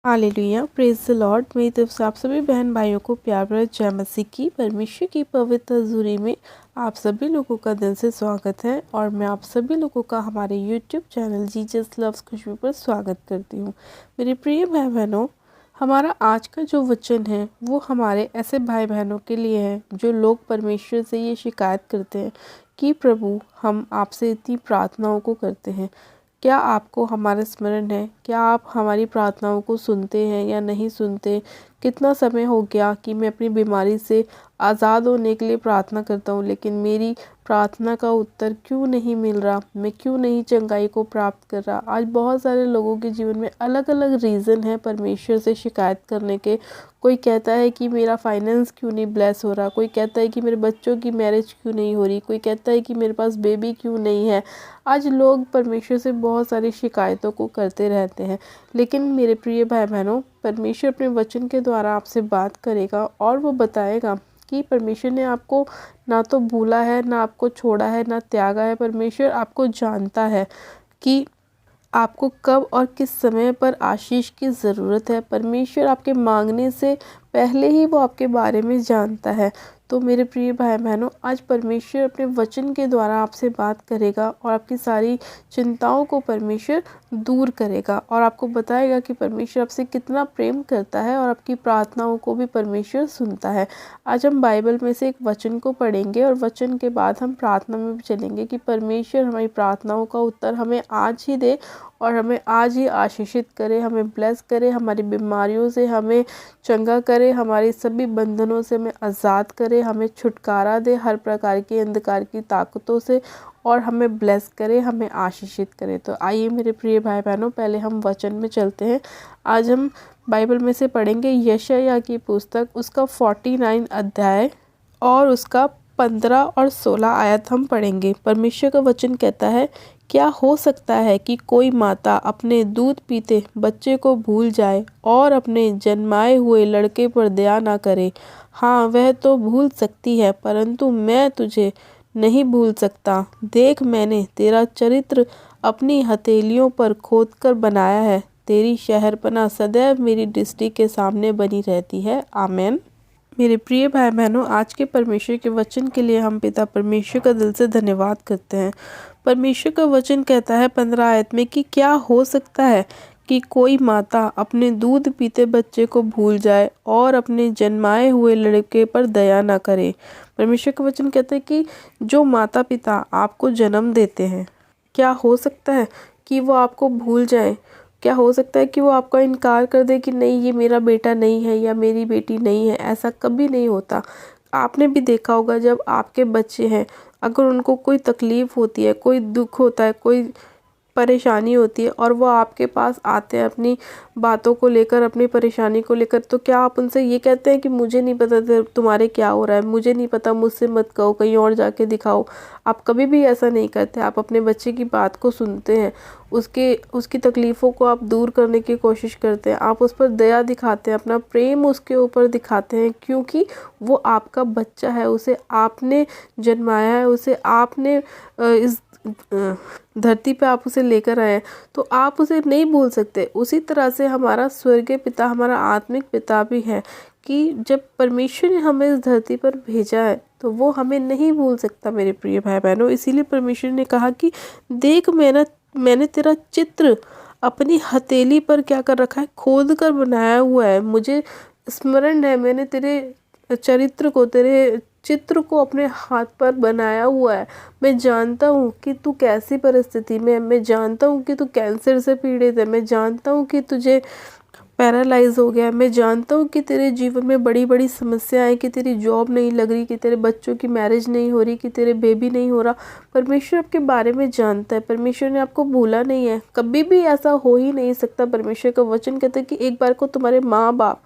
Hallelujah, praise the Lord. मेरी तरफ से आप सभी बहन भाइयों को प्यार भरा जय मसीह की। परमेश्वर की पवित्र हजूरी में आप सभी लोगों का दिल से स्वागत है और मैं आप सभी लोगों का हमारे यूट्यूब चैनल जीसस लव्स खुशबू पर स्वागत करती हूँ। मेरे प्रिय भाई बहनों, हमारा आज का जो वचन है वो हमारे ऐसे भाई बहनों के लिए है जो लोग परमेश्वर से ये शिकायत करते हैं कि प्रभु, हम आपसे इतनी प्रार्थनाओं को करते हैं, क्या आपको हमारा स्मरण है? क्या आप हमारी प्रार्थनाओं को सुनते हैं या नहीं सुनते? कितना समय हो गया कि मैं अपनी बीमारी से आज़ाद होने के लिए प्रार्थना करता हूँ, लेकिन मेरी प्रार्थना का उत्तर क्यों नहीं मिल रहा? मैं क्यों नहीं चंगाई को प्राप्त कर रहा? आज बहुत सारे लोगों के जीवन में अलग अलग रीज़न है परमेश्वर से शिकायत करने के। कोई कहता है कि मेरा फाइनेंस क्यों नहीं ब्लेस हो रहा, कोई कहता है कि मेरे बच्चों की मैरिज क्यों नहीं हो रही, कोई कहता है कि मेरे पास बेबी क्यों नहीं है। आज लोग परमेश्वर से बहुत सारी शिकायतों को करते रहते हैं, लेकिन मेरे प्रिय भाई बहनों, परमेश्वर अपने वचन के द्वारा आपसे बात करेगा और वो बताएगा कि परमेश्वर ने आपको ना तो भूला है, ना आपको छोड़ा है, ना त्यागा है। परमेश्वर आपको जानता है कि आपको कब और किस समय पर आशीष की ज़रूरत है। परमेश्वर आपके मांगने से पहले ही वो आपके बारे में जानता है। तो मेरे प्रिय भाई बहनों, आज परमेश्वर अपने वचन के द्वारा आपसे बात करेगा और आपकी सारी चिंताओं को परमेश्वर दूर करेगा और आपको बताएगा कि परमेश्वर आपसे कितना प्रेम करता है और आपकी प्रार्थनाओं को भी परमेश्वर सुनता है। आज हम बाइबल में से एक वचन को पढ़ेंगे और वचन के बाद हम प्रार्थना में भी चलेंगे कि परमेश्वर हमारी प्रार्थनाओं का उत्तर हमें आज ही दे और हमें आज ही आशीषित करे, हमें ब्लेस करे, हमारी बीमारियों से हमें चंगा करे, हमारी सभी बंधनों से हमें आज़ाद करे, हमें छुटकारा दे हर प्रकार की अंधकार की ताकतों से और हमें ब्लेस करे, हमें आशीषित करे। तो आइए मेरे प्रिय भाई बहनों, पहले हम वचन में चलते हैं। आज हम बाइबल में से पढ़ेंगे यशायाह की पुस्तक, उसका 49 अध्याय और उसका 15 और 16 आयत हम पढ़ेंगे। परमेश्वर का वचन कहता है, क्या हो सकता है कि कोई माता अपने दूध पीते बच्चे को भूल जाए और अपने जन्माए हुए लड़के पर दया ना करे? हाँ, वह तो भूल सकती है, परंतु मैं तुझे नहीं भूल सकता। देख, मैंने तेरा चरित्र अपनी हथेलियों पर खोदकर बनाया है। तेरी शहरपनाह सदैव मेरी दृष्टि के सामने बनी रहती है। आमीन। मेरे प्रिय भाई बहनों, आज के परमेश्वर के वचन के लिए हम पिता परमेश्वर का दिल से धन्यवाद करते हैं। परमेश्वर का वचन कहता है 15 आयत में कि क्या हो सकता है कि कोई माता अपने दूध पीते बच्चे को भूल जाए और अपने जन्माए हुए लड़के पर दया ना करे। परमेश्वर का वचन कहता है कि जो माता पिता आपको जन्म देते हैं, क्या हो सकता है कि वो आपको भूल जाए? क्या हो सकता है कि वो आपका इनकार कर दे कि नहीं, ये मेरा बेटा नहीं है या मेरी बेटी नहीं है? ऐसा कभी नहीं होता। आपने भी देखा होगा, जब आपके बच्चे हैं, अगर उनको कोई तकलीफ़ होती है, कोई दुख होता है, कोई परेशानी होती है और वो आपके पास आते हैं अपनी बातों को लेकर, अपनी परेशानी को लेकर, तो क्या आप उनसे ये कहते हैं कि मुझे नहीं पता तुम्हारे क्या हो रहा है, मुझे नहीं पता, मुझसे मत कहो, कहीं और जाके दिखाओ? आप कभी भी ऐसा नहीं करते। आप अपने बच्चे की बात को सुनते हैं, उसकी तकलीफ़ों को आप दूर करने की कोशिश करते हैं, आप उस पर दया दिखाते हैं, अपना प्रेम उसके ऊपर दिखाते हैं, क्योंकि वो आपका बच्चा है, उसे आपने जन्माया है, उसे आपने इस धरती पे आप उसे लेकर आए हैं, तो आप उसे नहीं भूल सकते। उसी तरह से हमारा स्वर्गीय पिता, हमारा आत्मिक पिता भी है कि जब परमेश्वर ने हमें इस धरती पर भेजा है तो वो हमें नहीं भूल सकता। मेरे प्रिय भाई बहनों, इसीलिए परमेश्वर ने कहा कि देख, मैंने तेरा चित्र अपनी हथेली पर क्या कर रखा है, खोद कर बनाया हुआ है। मुझे स्मरण है, मैंने तेरे चरित्र को, तेरे चित्र को अपने हाथ पर बनाया हुआ है। मैं जानता हूँ कि तू कैसी परिस्थिति में है, मैं जानता हूँ कि तू कैंसर से पीड़ित है, मैं जानता हूँ कि तुझे पैरालाइज हो गया है, मैं जानता हूँ कि तेरे जीवन में बड़ी बड़ी समस्याएं, कि तेरी जॉब नहीं लग रही, कि तेरे बच्चों की मैरिज नहीं हो रही, कि तेरे बेबी नहीं हो रहा। परमेश्वर आपके बारे में जानता है। परमेश्वर ने आपको भूला नहीं है, कभी भी ऐसा हो ही नहीं सकता। परमेश्वर का वचन कहता है कि एक बार को तुम्हारे माँ बाप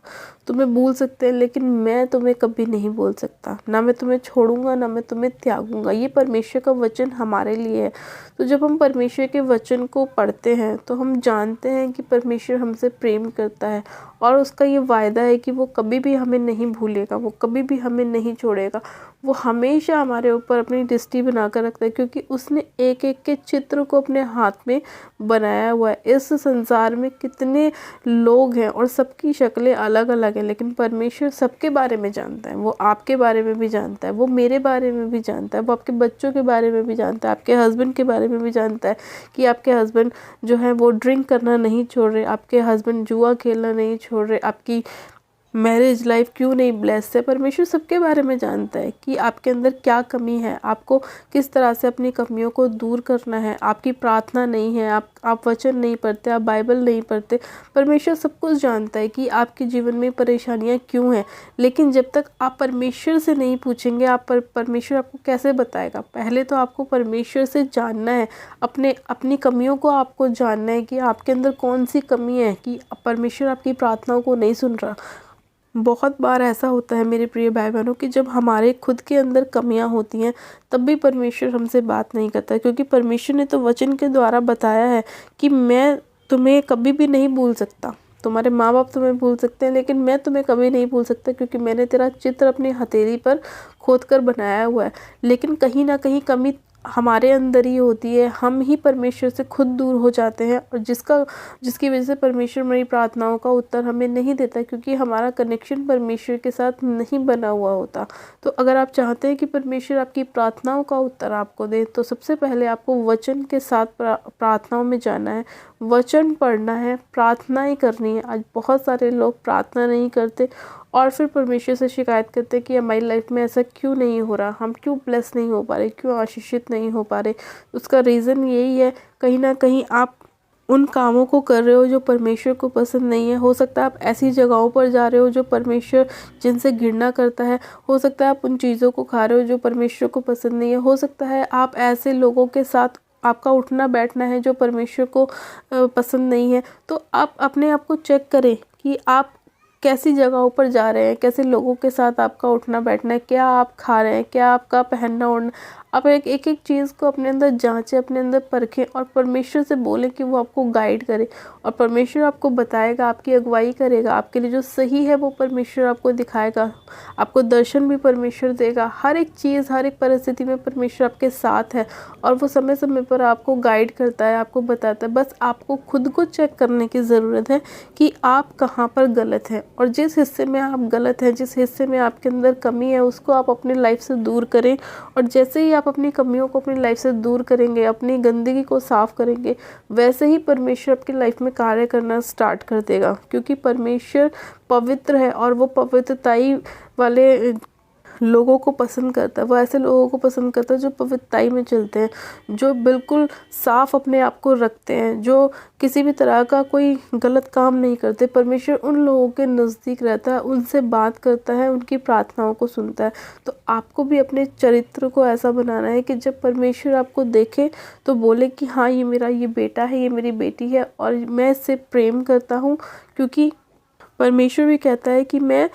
तुम्हें भूल सकते हैं, लेकिन मैं तुम्हें कभी नहीं भूल सकता। ना मैं तुम्हें छोड़ूंगा, ना मैं तुम्हें त्यागूंगा। ये परमेश्वर का वचन हमारे लिए है। तो जब हम परमेश्वर के वचन को पढ़ते हैं तो हम जानते हैं कि परमेश्वर हमसे प्रेम करता करता है और उसका ये वायदा है कि वो कभी भी हमें नहीं भूलेगा, वो कभी भी हमें नहीं छोड़ेगा। वो हमेशा हमारे ऊपर अपनी दृष्टि बना कर रखता है, क्योंकि उसने एक एक के चित्र को अपने हाथ में बनाया हुआ है। इस संसार में कितने लोग हैं और सबकी शक्लें अलग अलग हैं, लेकिन परमेश्वर सबके बारे में जानता है। वो आपके बारे में भी जानता है, वो मेरे बारे में भी जानता है, वो आपके बच्चों के बारे में भी जानता है, आपके हस्बैंड के बारे में भी जानता है कि आपके हस्बैंड जो है वो ड्रिंक करना नहीं छोड़ रहे, आपके हस्बैंड जुआ खेलना नहीं छोड़ रहे, आपकी मैरिज लाइफ क्यों नहीं ब्लेस्ड है। परमेश्वर सबके बारे में जानता है कि आपके अंदर क्या कमी है, आपको किस तरह से अपनी कमियों को दूर करना है। आपकी प्रार्थना नहीं है, आप वचन नहीं पढ़ते, आप बाइबल नहीं पढ़ते, परमेश्वर सब कुछ जानता है कि आपके जीवन में परेशानियां क्यों हैं। लेकिन जब तक आप परमेश्वर से नहीं पूछेंगे, परमेश्वर आपको कैसे बताएगा। पहले तो आपको परमेश्वर से जानना है, अपनी कमियों को आपको जानना है कि आपके अंदर कौन सी कमी है कि परमेश्वर आपकी प्रार्थनाओं को नहीं सुन रहा। बहुत बार ऐसा होता है मेरे प्रिय भाई बहनों कि जब हमारे खुद के अंदर कमियां होती हैं तब भी परमेश्वर हमसे बात नहीं करता, क्योंकि परमेश्वर ने तो वचन के द्वारा बताया है कि मैं तुम्हें कभी भी नहीं भूल सकता। तुम्हारे माँ बाप तुम्हें भूल सकते हैं लेकिन मैं तुम्हें कभी नहीं भूल सकता, क्योंकि मैंने तेरा चित्र अपनी हथेली पर खोद कर बनाया हुआ है। लेकिन कहीं ना कहीं कमी हमारे अंदर ही होती है, हम ही परमेश्वर से खुद दूर हो जाते हैं और जिसकी वजह से परमेश्वर हमारी प्रार्थनाओं का उत्तर हमें नहीं देता, क्योंकि हमारा कनेक्शन परमेश्वर के साथ नहीं बना हुआ होता। तो अगर आप चाहते हैं कि परमेश्वर आपकी प्रार्थनाओं का उत्तर आपको दे, तो सबसे पहले आपको वचन के साथ प्रार्थनाओं में जाना है, वचन पढ़ना है, प्रार्थनाएं करनी है। आज बहुत सारे लोग प्रार्थना नहीं करते और फिर परमेश्वर से शिकायत करते हैं कि हमारी लाइफ में ऐसा क्यों नहीं हो रहा, हम क्यों ब्लेस नहीं हो पा रहे, क्यों आशीषित नहीं हो पा रहे। उसका रीज़न यही है, कहीं ना कहीं आप उन कामों को कर रहे हो जो परमेश्वर को पसंद नहीं है। हो सकता है आप ऐसी जगहों पर जा रहे हो जो परमेश्वर जिनसे घृणा करता है। हो सकता है आप उन चीज़ों को खा रहे हो जो परमेश्वर को पसंद नहीं है। हो सकता है आप ऐसे लोगों के साथ आपका उठना बैठना है जो परमेश्वर को पसंद नहीं है। तो आप अपने आप को चेक करें कि आप कैसी जगहों पर जा रहे हैं, कैसे लोगों के साथ आपका उठना बैठना है, क्या आप खा रहे हैं, क्या आपका पहनना ओढ़ना। आप एक एक चीज़ को अपने अंदर जांचें, अपने अंदर परखें और परमेश्वर से बोलें कि वो आपको गाइड करे। और परमेश्वर आपको बताएगा, आपकी अगुवाई करेगा, आपके लिए जो सही है वो परमेश्वर आपको दिखाएगा, आपको दर्शन भी परमेश्वर देगा। हर एक चीज़, हर एक परिस्थिति में परमेश्वर आपके साथ है और वो समय समय पर आपको गाइड करता है, आपको बताता है। बस आपको खुद को चेक करने की ज़रूरत है कि आप कहाँ पर गलत हैं, और जिस हिस्से में आप गलत हैं, जिस हिस्से में आपके अंदर कमी है, उसको आप अपनी लाइफ से दूर करें। और जैसे ही आप अपनी कमियों को अपनी लाइफ से दूर करेंगे, अपनी गंदगी को साफ करेंगे, वैसे ही परमेश्वर आपकी लाइफ में कार्य करना स्टार्ट कर देगा। क्योंकि परमेश्वर पवित्र है और वो पवित्रताई वाले लोगों को पसंद करता है। वो ऐसे लोगों को पसंद करता है जो पवित्रताई में चलते हैं, जो बिल्कुल साफ अपने आप को रखते हैं, जो किसी भी तरह का कोई गलत काम नहीं करते। परमेश्वर उन लोगों के नज़दीक रहता है, उनसे बात करता है, उनकी प्रार्थनाओं को सुनता है। तो आपको भी अपने चरित्र को ऐसा बनाना है कि जब परमेश्वर आपको देखे तो बोले कि हाँ, ये मेरा ये बेटा है, ये मेरी बेटी है और मैं इससे प्रेम करता हूँ। क्योंकि परमेश्वर भी कहता है कि मैं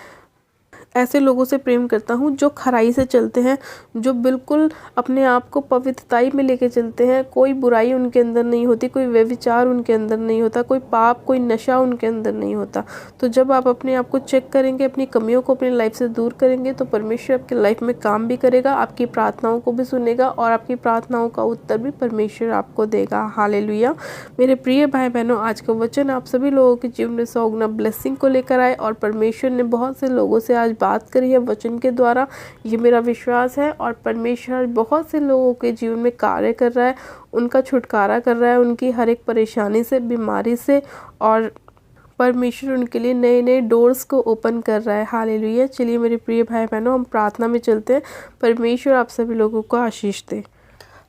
ऐसे लोगों से प्रेम करता हूँ जो खराई से चलते हैं, जो बिल्कुल अपने आप को पवित्रताई में लेके चलते हैं। कोई बुराई उनके अंदर नहीं होती, कोई व्यभिचार उनके अंदर नहीं होता, कोई पाप, कोई नशा उनके अंदर नहीं होता। तो जब आप अपने आप को चेक करेंगे, अपनी कमियों को अपनी लाइफ से दूर करेंगे, तो परमेश्वर आपकी लाइफ में काम भी करेगा, आपकी प्रार्थनाओं को भी सुनेगा और आपकी प्रार्थनाओं का उत्तर भी परमेश्वर आपको देगा। हालेलुया। मेरे प्रिय भाई बहनों, आज का वचन आप सभी लोगों के जीवन में सौगुना ब्लेसिंग को लेकर आए और परमेश्वर ने बहुत से लोगों से आज बात करी है वचन के द्वारा, ये मेरा विश्वास है। और परमेश्वर बहुत से लोगों के जीवन में कार्य कर रहा है, उनका छुटकारा कर रहा है, उनकी हर एक परेशानी से, बीमारी से, और परमेश्वर उनके लिए नए नए डोर्स को ओपन कर रहा है। हालेलुया। चलिए मेरे प्रिय भाई बहनों, हम प्रार्थना में चलते हैं। परमेश्वर आप सभी लोगों को आशीष दे।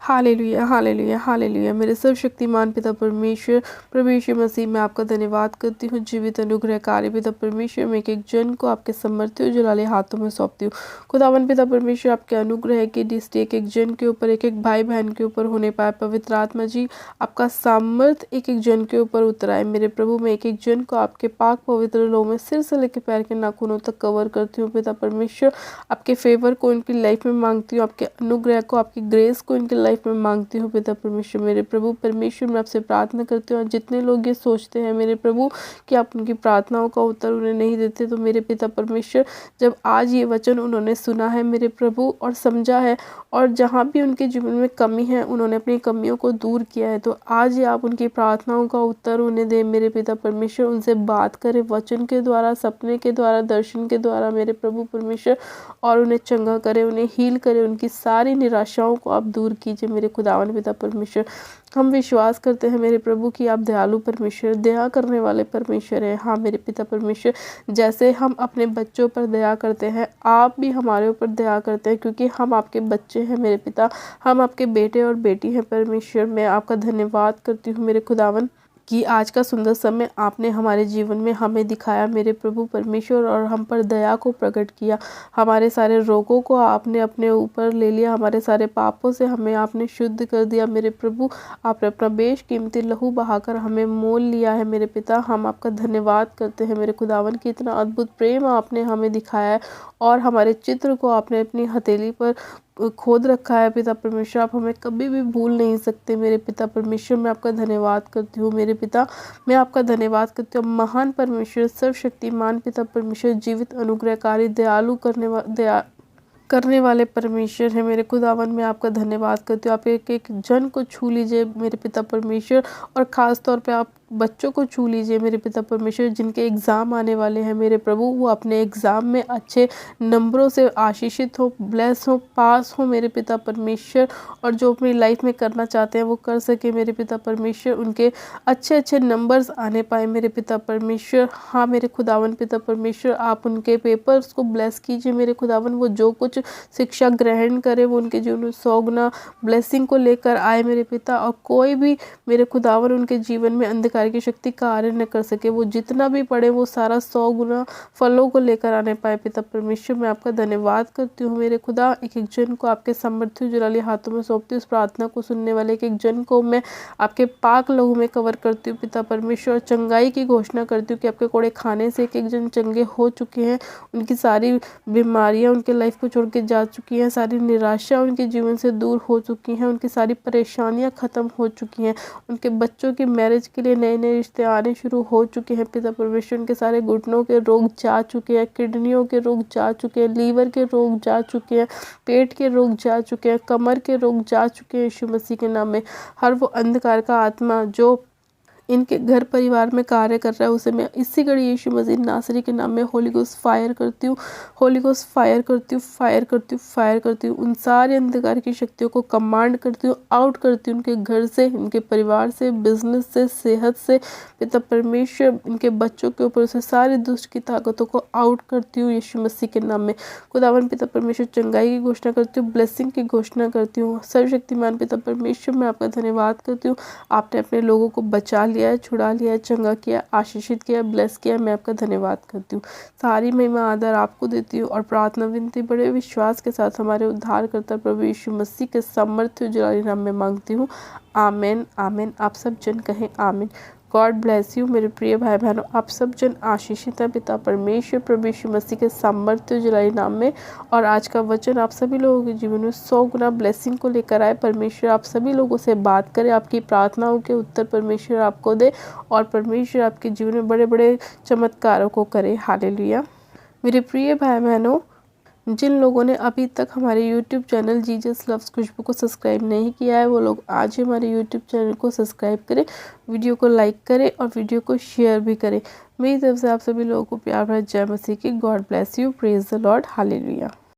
Hallelujah, hallelujah, hallelujah. मेरे सर्वशक्तिमान पिता परमेश्वर, प्रभु यीशु मसीह, मैं आपका धन्यवाद करती हूँ। जीवित अनुग्रहकारी पिता परमेश्वर, मैं एक एक जन को आपके समर्थी और जलाले हाथों में सौंपती हूँ। खुदावन पिता परमेश्वर, आपके अनुग्रह की दृष्टि एक एक जन के ऊपर, एक एक भाई बहन के ऊपर होने पाए। पवित्र आत्मा जी, आपका सामर्थ एक एक जन के ऊपर उतराए। मेरे प्रभु, मैं एक एक जन को आपके पाक पवित्र लोह में सिर से लेकर पैर के नाखूनों तक कवर करती हूँ। पिता परमेश्वर, आपके फेवर को इनकी लाइफ में मांगती हूँ, आपके अनुग्रह को, आपकी ग्रेस को इनकी लाइफ लाइफ में मांगती हूँ पिता परमेश्वर। मेरे प्रभु परमेश्वर, मैं आपसे प्रार्थना करती हूँ, जितने लोग ये सोचते हैं मेरे प्रभु कि आप उनकी प्रार्थनाओं का उत्तर उन्हें नहीं देते, तो मेरे पिता परमेश्वर जब आज ये वचन उन्होंने सुना है मेरे प्रभु और समझा है, और जहाँ भी उनके जीवन में कमी है उन्होंने अपनी कमियों को दूर किया है, तो आज ये आप उनकी प्रार्थनाओं का उत्तर उन्हें दें मेरे पिता परमेश्वर। उनसे बात करें वचन के द्वारा, सपने के द्वारा, दर्शन के द्वारा मेरे प्रभु परमेश्वर, और उन्हें चंगा करें, उन्हें हील करें, उनकी सारी निराशाओं को आप दूर कीजिए मेरे खुदावन पिता परमेश्वर। हम विश्वास करते हैं मेरे प्रभु कि आप दयालु परमेश्वर, दया करने वाले परमेश्वर हैं। हाँ मेरे पिता परमेश्वर, जैसे हम अपने बच्चों पर दया करते हैं, आप भी हमारे ऊपर दया करते हैं, क्योंकि हम आपके बच्चे हैं मेरे पिता, हम आपके बेटे और बेटी हैं परमेश्वर। मैं आपका धन्यवाद करती हूँ मेरे खुदावन कि आज का सुंदर समय आपने हमारे जीवन में हमें दिखाया मेरे प्रभु परमेश्वर, और हम पर दया को प्रकट किया। हमारे सारे रोगों को आपने अपने ऊपर ले लिया, हमारे सारे पापों से हमें आपने शुद्ध कर दिया मेरे प्रभु। आपने अपना बेशकीमती लहू बहाकर हमें मोल लिया है मेरे पिता। हम आपका धन्यवाद करते हैं मेरे खुदावन की इतना अद्भुत प्रेम आपने हमें दिखाया है, और हमारे चित्र को आपने अपनी हथेली पर खोद रखा है पिता परमेश्वर। आप हमें कभी भी भूल नहीं सकते मेरे पिता परमेश्वर। मैं आपका धन्यवाद करती हूँ मेरे पिता, मैं आपका धन्यवाद करती हूँ महान परमेश्वर, सर्वशक्तिमान पिता परमेश्वर, जीवित अनुग्रहकारी दयालु करने वाले परमेश्वर है मेरे खुदावन। मैं आपका धन्यवाद करती हूँ। आप एक एक जन को छू लीजिए मेरे पिता परमेश्वर, और ख़ास तौर पे आप बच्चों को छू लीजिए मेरे पिता परमेश्वर, जिनके एग्ज़ाम आने वाले हैं मेरे प्रभु, वो अपने एग्ज़ाम में अच्छे नंबरों से आशीषित हो, ब्लेस हो, पास हो मेरे पिता परमेश्वर, और जो अपनी लाइफ में करना चाहते हैं वो कर सके मेरे पिता परमेश्वर। उनके अच्छे अच्छे नंबर्स आने पाए मेरे पिता परमेश्वर। हाँ मेरे खुदावन पिता परमेश्वर, आप उनके पेपर्स को ब्लेस कीजिए मेरे खुदावन। वो जो कुछ शिक्षा ग्रहण करे वो उनके जीवन में 100 गुना ब्लेसिंग को लेकर आए मेरे पिता, और कोई भी मेरे खुदावन उनके जीवन में अंधकार की शक्ति कार्य न कर सके। वो जितना भी पढ़े वो सारा 100 गुना फलों को लेकर आने पाए पिता परमेश्वर। मैं आपका धन्यवाद करती हूँ मेरे खुदा। एक एक जन को आपके सामर्थ्य जुलाली हाथों में सौंपती हूँ। उस प्रार्थना को सुनने वाले एक एक जन को मैं आपके पाक लहू में कवर करती हूँ पिता परमेश्वर। चंगाई की घोषणा करती हूँ कि आपके कोड़े खाने से एक एक जन चंगे हो चुके हैं, उनकी सारी बीमारियाँ उनके लाइफ को छोड़ के जा चुकी हैं, सारी निराशा उनके जीवन से दूर हो चुकी हैं, उनकी सारी परेशानियाँ खत्म हो चुकी हैं, उनके बच्चों की मैरिज के लिए नए नए रिश्ते आने शुरू हो चुके हैं पिता परमेश्वर। उनके सारे घुटनों के रोग जा चुके हैं, किडनियों के रोग जा चुके हैं, लीवर के रोग जा चुके हैं, पेट के रोग जा चुके हैं, कमर के रोग जा चुके हैं यीशु मसीह के नाम में। हर वो अंधकार का आत्मा जो इनके घर परिवार में कार्य कर रहा है, उसे मैं इसी घड़ी यीशु मसीह नासरी के नाम में होली गोस्ट फायर करती हूँ, होली गोस्ट फायर करती हूँ, फायर करती हूँ, फायर करती हूँ। उन सारे अंधकार की शक्तियों को कमांड करती हूँ, आउट करती हूँ उनके घर से, उनके परिवार से, बिजनेस से, सेहत से पिता परमेश्वर, उनके बच्चों के ऊपर से सारी दुष्ट की ताकतों को आउट करती हूँ यीशु मसीह के नाम में। खुदावन पिता परमेश्वर, चंगाई की घोषणा करती हूँ, ब्लेसिंग की घोषणा करती हूँ। सर्वशक्तिमान पिता परमेश्वर, मैं आपका धन्यवाद करती हूँ। आपने अपने लोगों को बचा लिया है, छुड़ा लिया है, चंगा किया, आशीषित किया, ब्लेस किया। मैं आपका धन्यवाद करती हूँ। सारी महिमा आदर आपको देती हूँ, और प्रार्थना विनती बड़े विश्वास के साथ हमारे उद्धारकर्ता प्रभु यीशु मसीह के सामर्थ्य उजलाली नाम में मांगती हूँ। आमीन आमीन। आप सब जन कहें आमीन। गॉड ब्लेस यू मेरे प्रिय भाई बहनों। आप सब जन आशीषित हैं पिता परमेश्वर प्रभु यीशु मसीह के सामर्थ्य उजलाली नाम में। और आज का वचन आप सभी लोगों के जीवन में 100 गुना ब्लेसिंग को लेकर आए। परमेश्वर आप सभी लोगों से बात करे, आपकी प्रार्थनाओं के उत्तर परमेश्वर आपको दे, और परमेश्वर आपके जीवन में बड़े बड़े चमत्कारों को करे। हालेलुया। मेरे प्रिय भाई बहनों, जिन लोगों ने अभी तक हमारे YouTube चैनल जीसस लव्स खुशबू को सब्सक्राइब नहीं किया है, वो लोग आज ही हमारे YouTube चैनल को सब्सक्राइब करें, वीडियो को लाइक करें और वीडियो को शेयर भी करें। मेरी तरफ से आप सभी लोगों को प्यार भरा जय मसीह की। God bless you. Praise the Lord. Hallelujah.